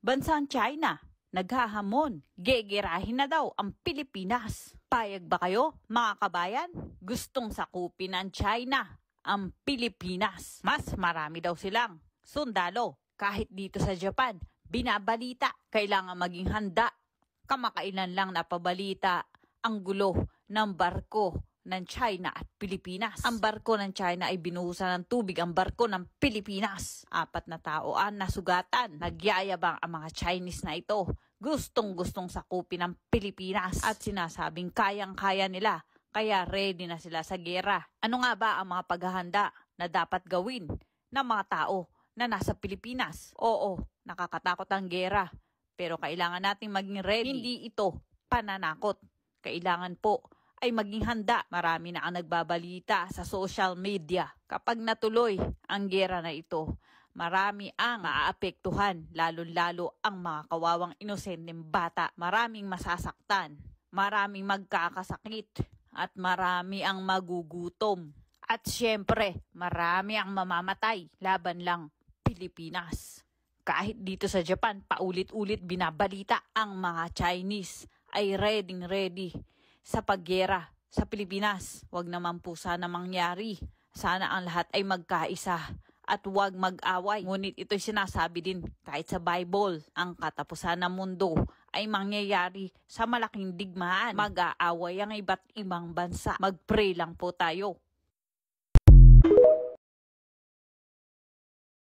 Bansang China, naghahamon, gegerahin na daw ang Pilipinas. Payag ba kayo, mga kabayan? Gustong sakupin ng China ang Pilipinas. Mas marami daw silang sundalo. Kahit dito sa Japan, binabalita, kailangan maging handa. Kamakailan lang napabalita ang gulo ng barko ng China at Pilipinas. Ang barko ng China ay binuhusan ng tubig ang barko ng Pilipinas. 4 na tao ang nasugatan. Nagyayabang ang mga Chinese na ito. Gustong-gustong sakupin ng Pilipinas at sinasabing kayang-kaya nila. Kaya ready na sila sa gera. Ano nga ba ang mga paghahanda na dapat gawin ng mga tao na nasa Pilipinas? Oo, nakakatakot ang gera. Pero kailangan nating maging ready. Hindi ito pananakot. Kailangan po ay maging handa. Marami na ang nagbabalita sa social media. Kapag natuloy ang gera na ito, marami ang maaapektuhan, lalo-lalo ang mga kawawang inosenteng bata. Maraming masasaktan, maraming magkakasakit, at marami ang magugutom. At syempre, marami ang mamamatay laban lang Pilipinas. Kahit dito sa Japan, paulit-ulit binabalita ang mga Chinese ay ready sa paggera sa Pilipinas. Huwag naman po sana mangyari. Sana ang lahat ay magkaisa at huwag mag-away. Ngunit ito'y sinasabi din kahit sa Bible, ang katapusan ng mundo ay mangyayari sa malaking digmaan. Mag-aaway ang iba't ibang bansa. Mag-pray lang po tayo